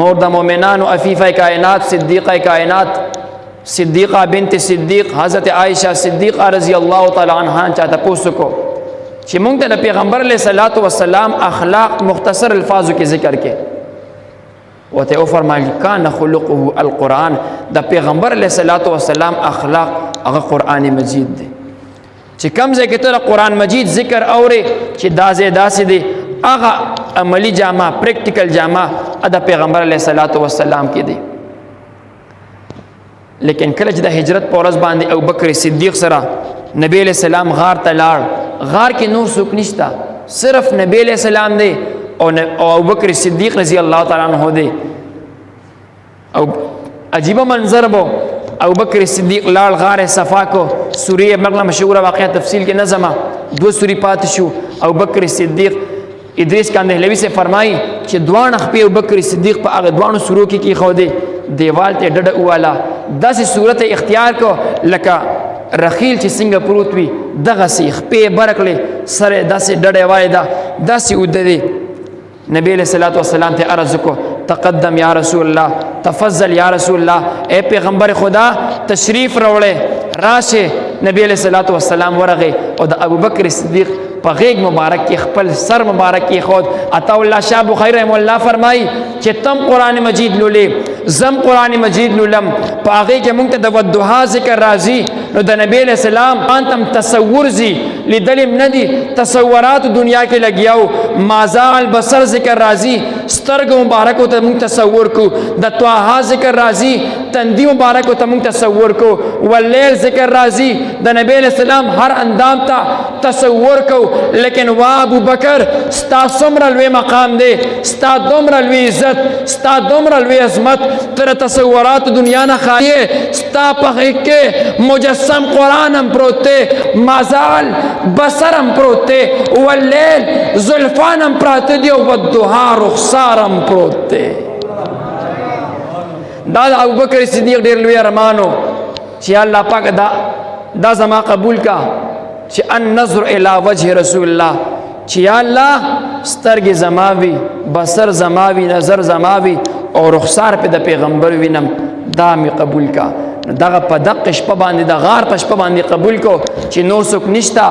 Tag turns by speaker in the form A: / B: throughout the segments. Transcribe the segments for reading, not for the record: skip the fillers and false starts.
A: مور د مومنانو عفیفه کائنات صدیقه کائنات صدیقہ بنت صدیق حضرت عائشہ صدیقہ رضی اللہ تعالی عنہ چاہتا پوسو کو چې مونږ ته د پیغمبر علیه الصلاۃ والسلام اخلاق مختصر الفاظو کې ذکر کې وته او فرمایي کان خلقه القرآن د پیغمبر علیه الصلاۃ والسلام اخلاق هغه قرآن مجید دی چې کوم ځای کې ته قرآن مجید ذکر اوري چې داسې دی هغه عملی جامه پریکټیکل جامه د پیغمبر علیه الصلاۃ والسلام کې دی لیکن کله چې د هجرت په ورځ باندې ابوبکر صدیق سره نبی علیہ السلام غار ته لاړ غار کې نور څوک نشته صرف نبی علیہ السلام دی او ابوبکر صدیق رضی الله تعالی عنہ دی او عجیب منظر بو ابوبکر صدیق لاړ غار صفا کو سوریه مغلا مشهوره واقعه تفصیل کې نظم دو سوری پات شو ابوبکر صدیق ادریس کاندهلوی سے فرمائی چې دوان خپې ابوبکر صدیق په هغه دوانو سورو کې خو دی دیوال ته ډډه واله داسې صورت اختیار کو لکه رخیل چې څنګه پروت وي دغه سي خپې برکلې سره داسې ډډه وایدا داسې وددي نبی علیہ الصلوۃ والسلام ته عرض کو تقدم یا رسول الله تفضل یا رسول الله اے پیغمبر خدا تشریف راوړې راشه نبی علیہ الصلوۃ والسلام ورغه او د ابوبکر صدیق په غیږ مبارک کې خپل سر مبارک کې خود عطا الله شاه بخاری رحم الله فرمایي چې تم قران مجید لولې زم قران مجید لولم په هغه کې موږ ته د ودها ذکر راځي نو د نبی علیہ السلام انتم تصور زی لیدلم ندی تصورات دنیا کې لګیاو مازا البصر ذکر راځي سترګ مبارک ته موږ تصور کو د طه ذکر راځي تندی مبارک ته موږ تصور کو واللیل ذکر راځي د نبی علیہ السلام هر اندام ته تصور کو لیکن وا ابو بکر ستا څومره لوی مقام دی ستا دومره لوی عزت ستا دومره لوی عظمت تر تصورات دنیا نه خایې ستا په کې مجسم قرآن هم پروت دی مازال بصر هم پروت دی واللیل زلفان هم پراته دي او والضحا رخسار هم پروت دی دا د ابوبکر صدیق ډېر لوی ارمانو چې الله پاک دا زما قبول کا چې ان نظر الی وجه رسول الله چې یا الله سترګې زماوي بصر زماوي نظر زماوي او رخسار په د پیغمبر وینم دا می قبول کا دغه په دقه شپه باندې د غار په شپه باندې قبول کو چې نور څوک نشتا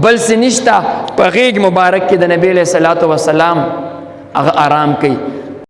A: بل څه نشتا په غیږ مبارک کې د نبی علیہ الصلوۃ والسلام هغه آرام کوي